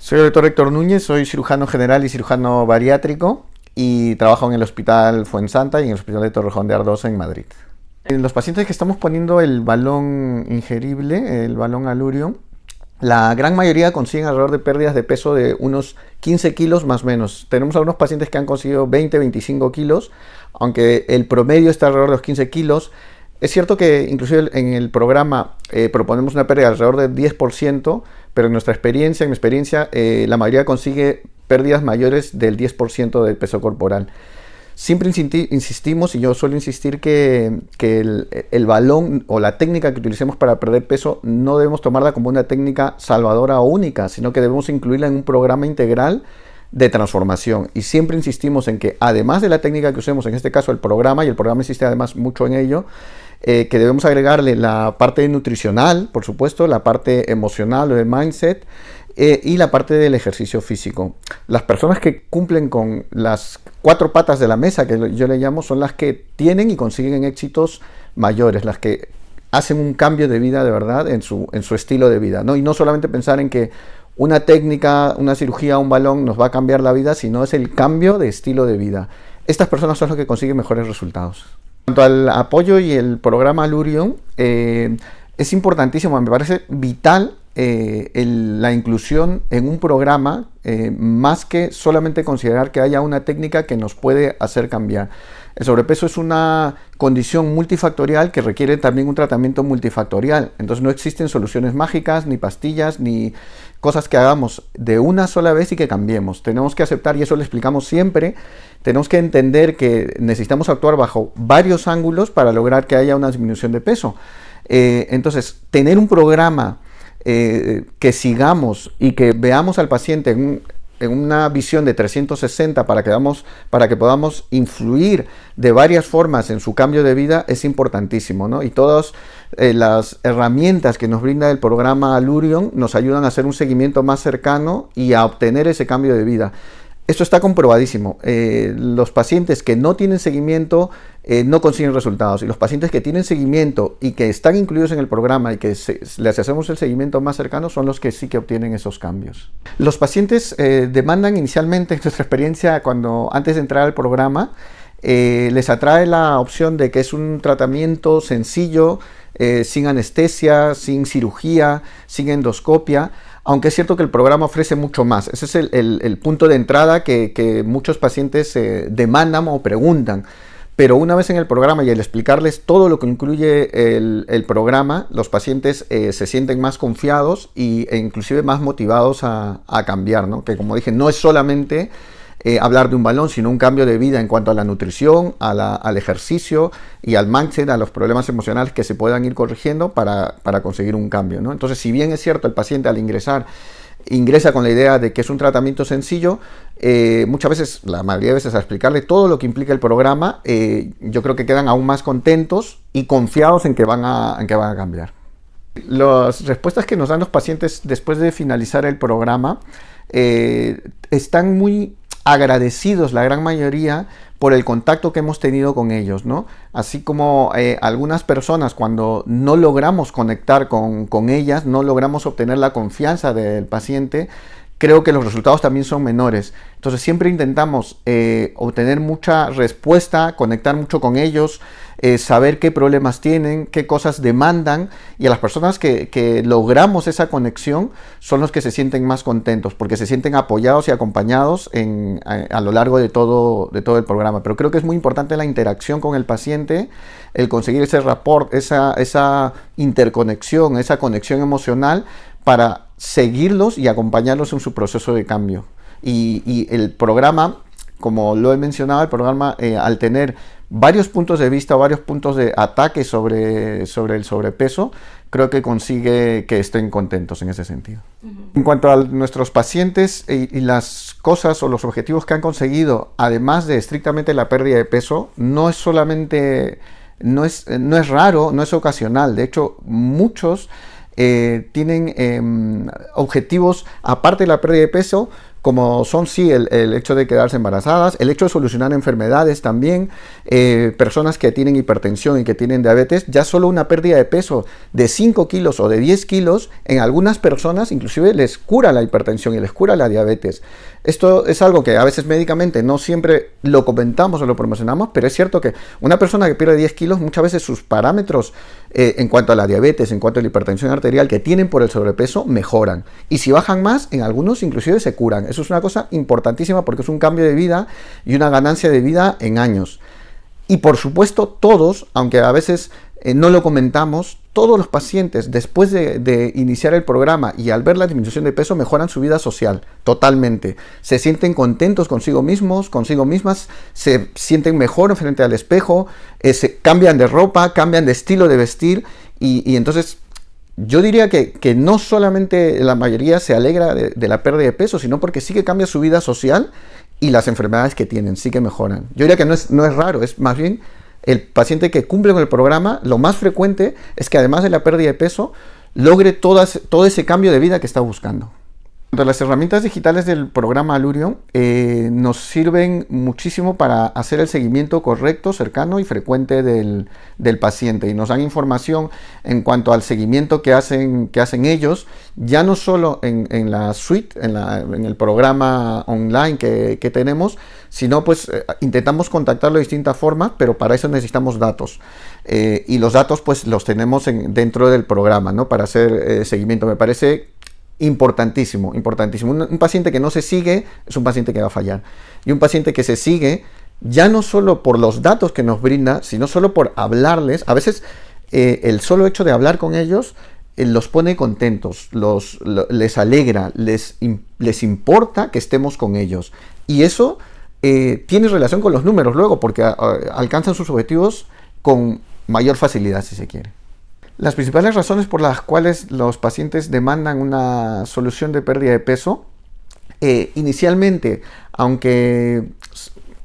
Soy el doctor Héctor Núñez, soy cirujano general y cirujano bariátrico y trabajo en el Hospital Fuensanta y en el Hospital de Torrejón de Ardoza en Madrid. En los pacientes que estamos poniendo el balón ingerible, el balón Allurion, la gran mayoría consiguen alrededor de pérdidas de peso de unos 15 kilos más o menos. Tenemos algunos pacientes que han conseguido 20-25 kilos, aunque el promedio está alrededor de los 15 kilos. Es cierto que inclusive en el programa proponemos una pérdida alrededor del 10%, pero en mi experiencia, la mayoría consigue pérdidas mayores del 10% del peso corporal. Siempre insistimos, y yo suelo insistir, que el balón o la técnica que utilicemos para perder peso no debemos tomarla como una técnica salvadora o única, sino que debemos incluirla en un programa integral de transformación. Y siempre insistimos en que además de la técnica que usemos, en este caso el programa, y el programa insiste además mucho en ello, que debemos agregarle la parte nutricional, por supuesto, la parte emocional o de mindset, y la parte del ejercicio físico. Las personas que cumplen con las 4 patas de la mesa, que yo le llamo, son las que tienen y consiguen éxitos mayores, las que hacen un cambio de vida de verdad en su estilo de vida, ¿no? Y no solamente pensar en que una técnica, una cirugía, un balón nos va a cambiar la vida, sino es el cambio de estilo de vida. Estas personas son las que consiguen mejores resultados. En cuanto al apoyo y el programa Allurion, es importantísimo, me parece vital la inclusión en un programa, más que solamente considerar que haya una técnica que nos puede hacer cambiar. El sobrepeso es una condición multifactorial que requiere también un tratamiento multifactorial. Entonces no existen soluciones mágicas, ni pastillas, ni cosas que hagamos de una sola vez y que cambiemos. Tenemos que aceptar, y eso lo explicamos siempre, tenemos que entender que necesitamos actuar bajo varios ángulos para lograr que haya una disminución de peso. Entonces, tener un programa que sigamos y que veamos al paciente en una visión de 360 para que podamos influir de varias formas en su cambio de vida es importantísimo, ¿no? Y todas las herramientas que nos brinda el programa Allurion nos ayudan a hacer un seguimiento más cercano y a obtener ese cambio de vida. Esto está comprobadísimo. Los pacientes que no tienen seguimiento no consiguen resultados, y los pacientes que tienen seguimiento y que están incluidos en el programa y que les hacemos el seguimiento más cercano son los que sí que obtienen esos cambios. Los pacientes demandan inicialmente, en nuestra experiencia, antes de entrar al programa, les atrae la opción de que es un tratamiento sencillo, sin anestesia, sin cirugía, sin endoscopia, aunque es cierto que el programa ofrece mucho más. Ese es el punto de entrada que muchos pacientes demandan o preguntan. Pero una vez en el programa y al explicarles todo lo que incluye el programa, los pacientes se sienten más confiados e inclusive más motivados a cambiar, ¿no? Que, como dije, no es solamente hablar de un balón, sino un cambio de vida en cuanto a la nutrición, al ejercicio y al mindset, a los problemas emocionales que se puedan ir corrigiendo para conseguir un cambio, ¿no? Entonces, si bien es cierto, el paciente al ingresa con la idea de que es un tratamiento sencillo, muchas veces, la mayoría de veces, al explicarle todo lo que implica el programa, yo creo que quedan aún más contentos y confiados en que van a cambiar. Las respuestas que nos dan los pacientes después de finalizar el programa están muy agradecidos, la gran mayoría, por el contacto que hemos tenido con ellos, ¿no? Así como algunas personas, cuando no logramos conectar con ellas, no logramos obtener la confianza del paciente, creo que los resultados también son menores. Entonces siempre intentamos obtener mucha respuesta, conectar mucho con ellos, saber qué problemas tienen, qué cosas demandan, y a las personas que logramos esa conexión son los que se sienten más contentos, porque se sienten apoyados y acompañados a lo largo de todo el programa. Pero creo que es muy importante la interacción con el paciente, el conseguir ese rapport, esa interconexión, esa conexión emocional, para seguirlos y acompañarlos en su proceso de cambio. Y el programa, como lo he mencionado, el programa, al tener varios puntos de vista, varios puntos de ataque sobre el sobrepeso, creo que consigue que estén contentos en ese sentido. En cuanto a nuestros pacientes y las cosas o los objetivos que han conseguido, además de estrictamente la pérdida de peso, no es raro, no es ocasional. De hecho, muchos tienen objetivos, aparte de la pérdida de peso, como son sí el hecho de quedarse embarazadas, el hecho de solucionar enfermedades también, personas que tienen hipertensión y que tienen diabetes, ya solo una pérdida de peso de 5 kilos o de 10 kilos en algunas personas inclusive les cura la hipertensión y les cura la diabetes. Esto es algo que a veces médicamente no siempre lo comentamos o lo promocionamos, pero es cierto que una persona que pierde 10 kilos, muchas veces sus parámetros en cuanto a la diabetes, en cuanto a la hipertensión arterial que tienen por el sobrepeso, mejoran. Y si bajan más, en algunos inclusive se curan. Eso es una cosa importantísima porque es un cambio de vida y una ganancia de vida en años. Y por supuesto todos, aunque a veces no lo comentamos, todos los pacientes después de iniciar el programa y al ver la disminución de peso mejoran su vida social totalmente. Se sienten contentos consigo mismos, consigo mismas, se sienten mejor frente al espejo, se cambian de ropa, cambian de estilo de vestir y entonces yo diría que no solamente la mayoría se alegra de la pérdida de peso, sino porque sí que cambia su vida social y las enfermedades que tienen sí que mejoran. Yo diría que no es raro, es más bien el paciente que cumple con el programa, lo más frecuente es que además de la pérdida de peso, logre todo ese cambio de vida que está buscando. Las herramientas digitales del programa Allurion nos sirven muchísimo para hacer el seguimiento correcto, cercano y frecuente del paciente y nos dan información en cuanto al seguimiento que hacen ellos, ya no solo en la suite, en el programa online que tenemos, sino pues intentamos contactarlo de distintas formas, pero para eso necesitamos datos. Y los datos pues los tenemos dentro del programa, ¿no? Para hacer seguimiento. Me parece importantísimo, importantísimo. Un paciente que no se sigue es un paciente que va a fallar. Y un paciente que se sigue, ya no solo por los datos que nos brinda, sino solo por hablarles. A veces el solo hecho de hablar con ellos los pone contentos, les alegra, les importa que estemos con ellos. Y eso tiene relación con los números luego, porque alcanzan sus objetivos con mayor facilidad, si se quiere. Las principales razones por las cuales los pacientes demandan una solución de pérdida de peso, inicialmente, aunque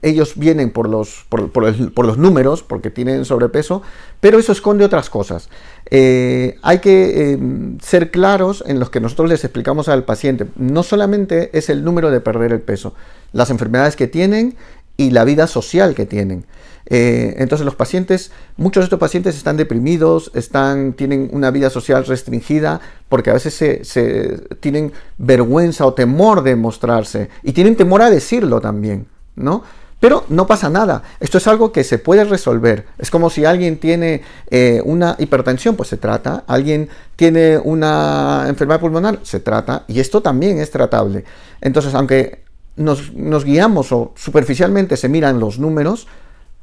ellos vienen por los números, porque tienen sobrepeso, pero eso esconde otras cosas. Hay que ser claros en los que nosotros les explicamos al paciente. No solamente es el número de perder el peso, las enfermedades que tienen y la vida social que tienen. Entonces los pacientes, muchos de estos pacientes están deprimidos, tienen una vida social restringida porque a veces tienen vergüenza o temor de mostrarse y tienen temor a decirlo también, ¿no? Pero no pasa nada, esto es algo que se puede resolver. Es como si alguien tiene una hipertensión, pues se trata. Alguien tiene una enfermedad pulmonar, se trata. Y esto también es tratable. Entonces, aunque nos guiamos o superficialmente se miran los números,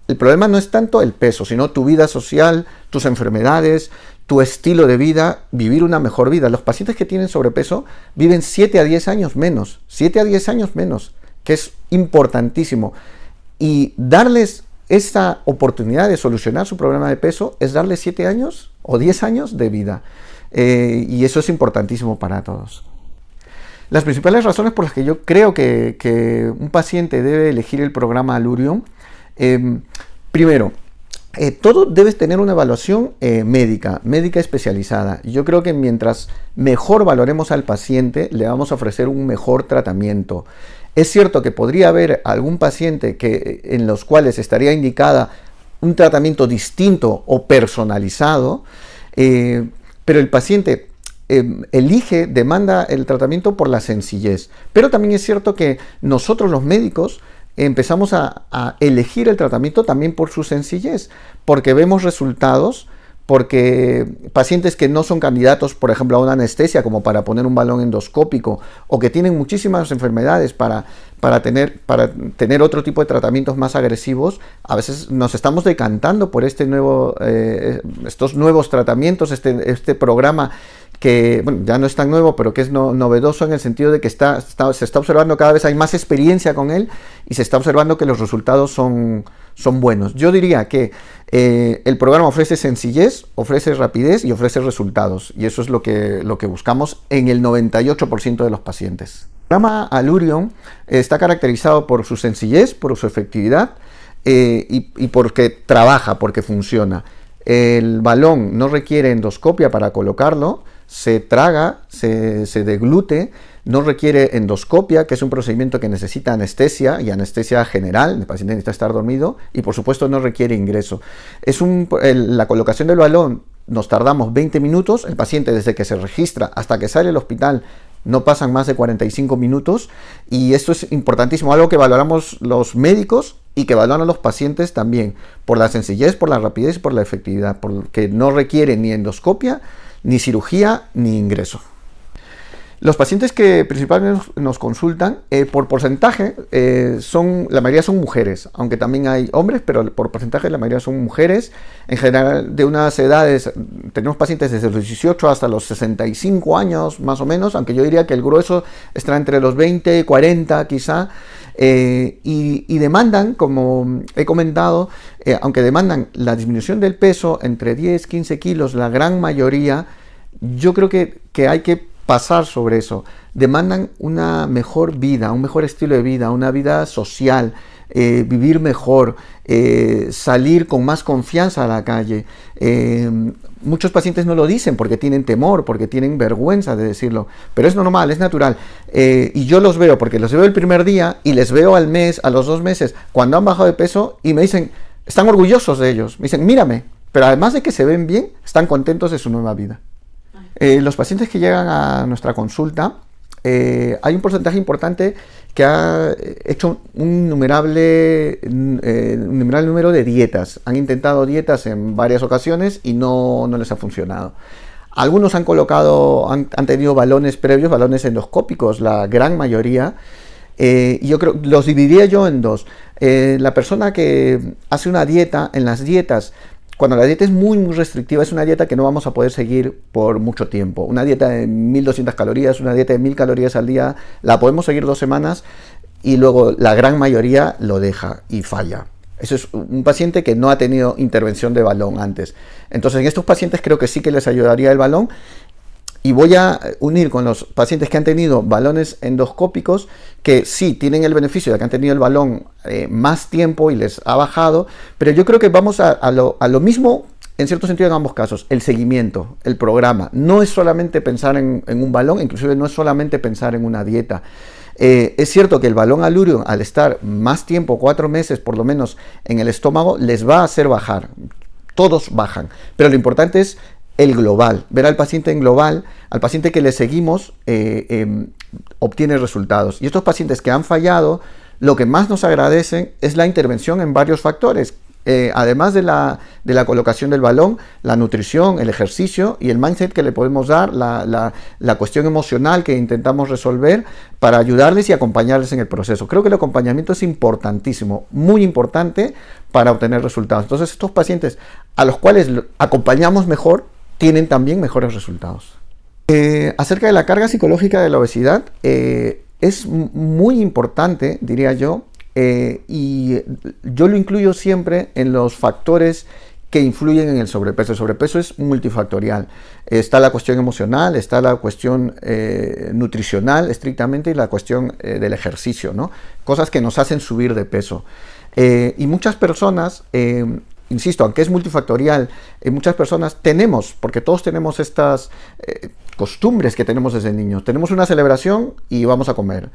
el problema no es tanto el peso, sino tu vida social, tus enfermedades, tu estilo de vida, vivir una mejor vida. Los pacientes que tienen sobrepeso viven 7 a 10 años menos, 7 a 10 años menos, que es importantísimo. Y darles esta oportunidad de solucionar su problema de peso es darles 7 años o 10 años de vida. Y eso es importantísimo para todos. Las principales razones por las que yo creo que un paciente debe elegir el programa Allurion, primero, todo debe tener una evaluación médica especializada. Yo creo que mientras mejor valoremos al paciente, le vamos a ofrecer un mejor tratamiento. Es cierto que podría haber algún paciente en los cuales estaría indicada un tratamiento distinto o personalizado, pero el paciente demanda el tratamiento por la sencillez. Pero también es cierto que nosotros los médicos empezamos a elegir el tratamiento también por su sencillez, porque vemos resultados, porque pacientes que no son candidatos, por ejemplo, a una anestesia, como para poner un balón endoscópico, o que tienen muchísimas enfermedades para tener otro tipo de tratamientos más agresivos, a veces nos estamos decantando por estos nuevos tratamientos, este programa que bueno, ya no es tan nuevo, pero que es novedoso en el sentido de que se está observando cada vez, hay más experiencia con él y se está observando que los resultados son buenos. Yo diría que el programa ofrece sencillez, ofrece rapidez y ofrece resultados, y eso es lo que buscamos en el 98% de los pacientes. El programa Allurion está caracterizado por su sencillez, por su efectividad y porque trabaja, porque funciona. El balón no requiere endoscopia para colocarlo, se traga, se deglute, no requiere endoscopia, que es un procedimiento que necesita anestesia y anestesia general, el paciente necesita estar dormido, y por supuesto no requiere ingreso. La colocación del balón nos tardamos 20 minutos, el paciente desde que se registra hasta que sale del hospital no pasan más de 45 minutos, y esto es importantísimo, algo que valoramos los médicos y que valoran los pacientes también, por la sencillez, por la rapidez y por la efectividad, porque no requiere ni endoscopia, ni cirugía, ni ingreso. Los pacientes que principalmente nos consultan, por porcentaje, la mayoría son mujeres, aunque también hay hombres, pero por porcentaje la mayoría son mujeres. En general, de unas edades, tenemos pacientes desde los 18 hasta los 65 años, más o menos, aunque yo diría que el grueso está entre los 20 y 40 quizá, y demandan, como he comentado, aunque demandan la disminución del peso entre 10 y 15 kilos, la gran mayoría, yo creo que hay que pasar sobre eso. Demandan una mejor vida, un mejor estilo de vida, una vida social, vivir mejor, salir con más confianza a la calle. Muchos pacientes no lo dicen porque tienen temor, porque tienen vergüenza de decirlo, pero es normal, es natural. Y yo los veo, porque los veo el primer día y les veo al mes, a los 2 meses, cuando han bajado de peso, y me dicen, están orgullosos de ellos, me dicen, mírame, pero además de que se ven bien, están contentos de su nueva vida. Los pacientes que llegan a nuestra consulta, hay un porcentaje importante que ha hecho un innumerable número de dietas. Han intentado dietas en varias ocasiones y no les ha funcionado. Algunos han tenido balones previos, balones endoscópicos, la gran mayoría. Yo creo, los dividiría yo en dos. La persona que hace una dieta, en las dietas, cuando la dieta es muy restrictiva, es una dieta que no vamos a poder seguir por mucho tiempo. Una dieta de 1200 calorías, una dieta de 1000 calorías al día, la podemos seguir 2 semanas y luego la gran mayoría lo deja y falla. Eso es un paciente que no ha tenido intervención de balón antes. Entonces, en estos pacientes creo que sí que les ayudaría el balón. Y voy a unir con los pacientes que han tenido balones endoscópicos, que sí tienen el beneficio de que han tenido el balón más tiempo y les ha bajado, pero yo creo que vamos a lo mismo en cierto sentido en ambos casos. El seguimiento, el programa, no es solamente pensar en un balón, inclusive no es solamente pensar en una dieta. Es cierto que el balón Allurion, al estar más tiempo, 4 meses por lo menos en el estómago, les va a hacer bajar. Todos bajan, pero lo importante es el global, ver al paciente en global, al paciente que le seguimos obtiene resultados. Y estos pacientes que han fallado, lo que más nos agradecen es la intervención en varios factores, además de la colocación del balón, la nutrición, el ejercicio y el mindset que le podemos dar, la cuestión emocional que intentamos resolver para ayudarles y acompañarles en el proceso. Creo que el acompañamiento es importantísimo, muy importante para obtener resultados. Entonces, estos pacientes a los cuales acompañamos mejor, tienen también mejores resultados. Acerca de la carga psicológica de la obesidad, es muy importante, diría yo, y yo lo incluyo siempre en los factores que influyen en el sobrepeso. El sobrepeso es multifactorial. Está la cuestión emocional, está la cuestión nutricional estrictamente y la cuestión del ejercicio, ¿no? Cosas que nos hacen subir de peso. Y muchas personas, insisto, aunque es multifactorial, muchas personas porque todos tenemos estas costumbres que tenemos desde niños. Tenemos una celebración y vamos a comer.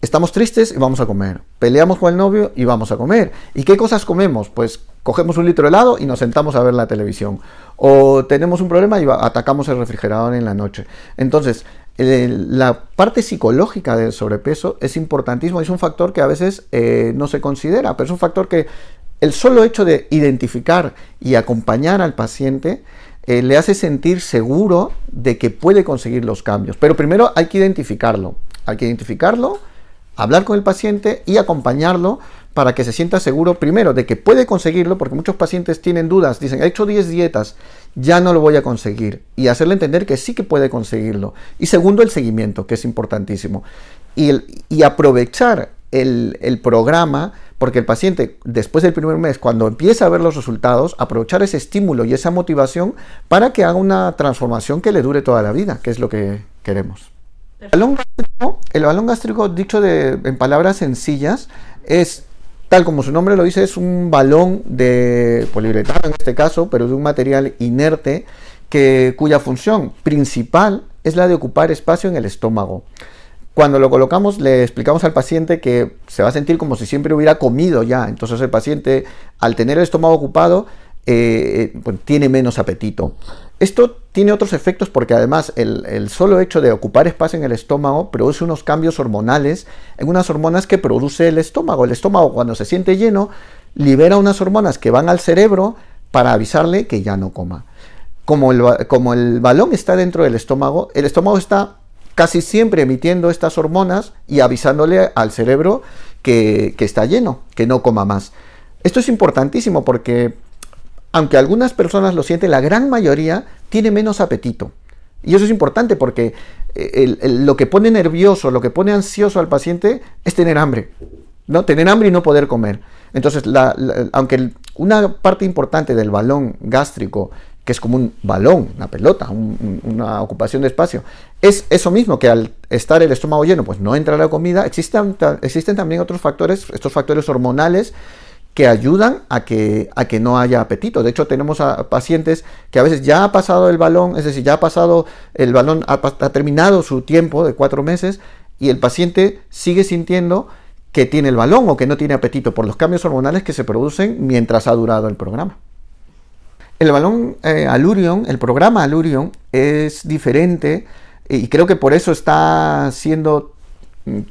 Estamos tristes y vamos a comer. Peleamos con el novio y vamos a comer. ¿Y qué cosas comemos? Pues cogemos un litro de helado y nos sentamos a ver la televisión. O tenemos un problema y atacamos el refrigerador en la noche. Entonces, la parte psicológica del sobrepeso es importantísimo. Es un factor que a veces no se considera, pero es un factor que el solo hecho de identificar y acompañar al paciente le hace sentir seguro de que puede conseguir los cambios. Pero primero hay que identificarlo. Hablar con el paciente y acompañarlo para que se sienta seguro, primero, de que puede conseguirlo, porque muchos pacientes tienen dudas, dicen, he hecho 10 dietas, ya no lo voy a conseguir, y hacerle entender que sí que puede conseguirlo. Y segundo, el seguimiento, que es importantísimo. Y aprovechar el programa, porque el paciente, después del primer mes, cuando empieza a ver los resultados, aprovechar ese estímulo y esa motivación para que haga una transformación que le dure toda la vida, que es lo que queremos. El balón gástrico, dicho en palabras sencillas, es, tal como su nombre lo dice, es un balón de poliuretano en este caso, pero de un material inerte cuya función principal es la de ocupar espacio en el estómago. Cuando lo colocamos, le explicamos al paciente que se va a sentir como si siempre hubiera comido ya. Entonces el paciente, al tener el estómago ocupado, pues, tiene menos apetito. Esto tiene otros efectos porque además el solo hecho de ocupar espacio en el estómago produce unos cambios hormonales en unas hormonas que produce el estómago. El estómago, cuando se siente lleno, libera unas hormonas que van al cerebro para avisarle que ya no coma. Como el balón está dentro del estómago, el estómago está casi siempre emitiendo estas hormonas y avisándole al cerebro que está lleno, que no coma más. Esto es importantísimo porque, aunque algunas personas lo sienten, la gran mayoría tiene menos apetito. Y eso es importante porque lo que pone nervioso, lo que pone ansioso al paciente es tener hambre, ¿no? Tener hambre y no poder comer. Entonces, aunque una parte importante del balón gástrico, que es como un balón, una pelota, una ocupación de espacio, es eso mismo, que al estar el estómago lleno, pues no entra la comida. Existen también otros factores, estos factores hormonales, que ayudan a que no haya apetito. De hecho, tenemos a pacientes que a veces ya ha pasado el balón, es decir, ya ha pasado el balón, ha terminado su tiempo de 4 meses, y el paciente sigue sintiendo que tiene el balón o que no tiene apetito por los cambios hormonales que se producen mientras ha durado el programa. El balón Allurion, el programa Allurion, es diferente y creo que por eso está siendo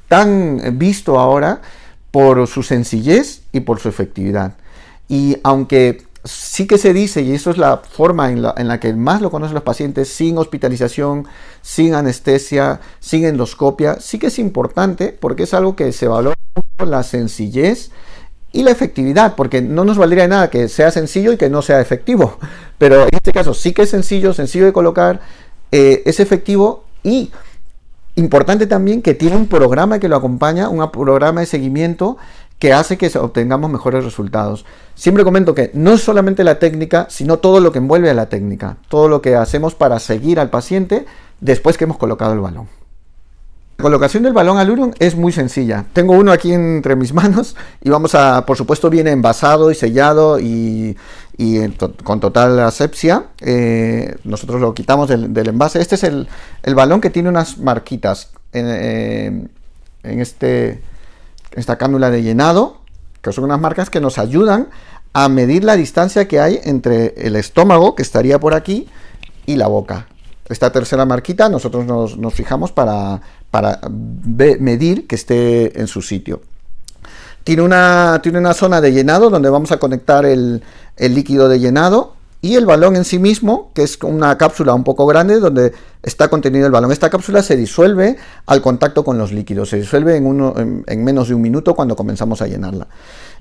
tan visto ahora, por su sencillez y por su efectividad. Y aunque sí que se dice, y eso es la forma en la que más lo conocen los pacientes, sin hospitalización, sin anestesia, sin endoscopia, sí que es importante porque es algo que se valora mucho, la sencillez y la efectividad, porque no nos valdría de nada que sea sencillo y que no sea efectivo, pero en este caso sí que es sencillo de colocar, es efectivo y importante también que tiene un programa que lo acompaña, un programa de seguimiento que hace que obtengamos mejores resultados. Siempre comento que no es solamente la técnica, sino todo lo que envuelve a la técnica, todo lo que hacemos para seguir al paciente después que hemos colocado el balón. La colocación del balón Allurion es muy sencilla. Tengo uno aquí entre mis manos y por supuesto viene envasado y sellado y con total asepsia. Nosotros lo quitamos del envase. Este es el balón que tiene unas marquitas en esta cánula de llenado, que son unas marcas que nos ayudan a medir la distancia que hay entre el estómago, que estaría por aquí, y la boca. Esta tercera marquita nosotros nos fijamos para medir que esté en su sitio. Tiene una zona de llenado donde vamos a conectar el líquido de llenado y el balón en sí mismo, que es una cápsula un poco grande donde está contenido el balón. Esta cápsula se disuelve al contacto con los líquidos, se disuelve en menos de 1 minuto cuando comenzamos a llenarla.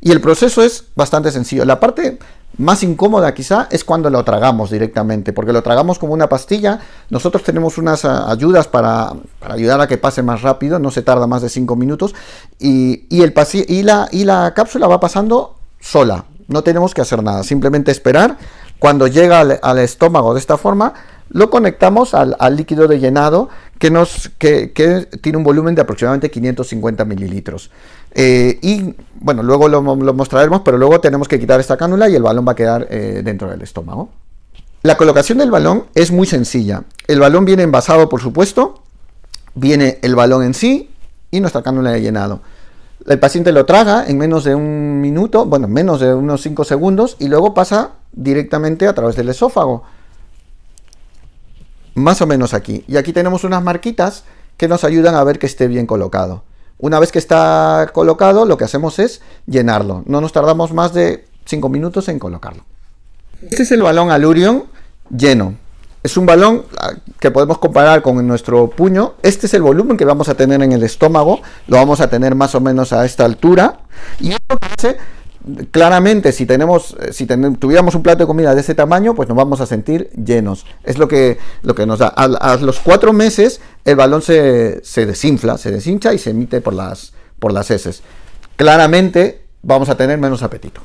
Y el proceso es bastante sencillo. La parte más incómoda quizá es cuando lo tragamos directamente, porque lo tragamos como una pastilla. Nosotros tenemos unas ayudas para ayudar a que pase más rápido, no se tarda más de 5 minutos, y la cápsula va pasando sola, no tenemos que hacer nada, simplemente esperar. Cuando llega al estómago de esta forma, lo conectamos al líquido de llenado que tiene un volumen de aproximadamente 550 mililitros. Y bueno, luego lo mostraremos, pero luego tenemos que quitar esta cánula y el balón va a quedar dentro del estómago. La colocación del balón es muy sencilla. El balón viene envasado, por supuesto, viene el balón en sí y nuestra cánula de llenado. El paciente lo traga en menos de 1 minuto, bueno, menos de unos 5 segundos, y luego pasa directamente a través del esófago. Más o menos aquí. Y aquí tenemos unas marquitas que nos ayudan a ver que esté bien colocado. Una vez que está colocado, lo que hacemos es llenarlo. No nos tardamos más de 5 minutos en colocarlo. Este es el balón Allurion lleno. Es un balón que podemos comparar con nuestro puño. Este es el volumen que vamos a tener en el estómago. Lo vamos a tener más o menos a esta altura. Y esto hace, claramente, si tuviéramos un plato de comida de ese tamaño, pues nos vamos a sentir llenos. Es lo que nos da. A los 4 meses, el balón se deshincha y se emite por las heces. Claramente, vamos a tener menos apetito.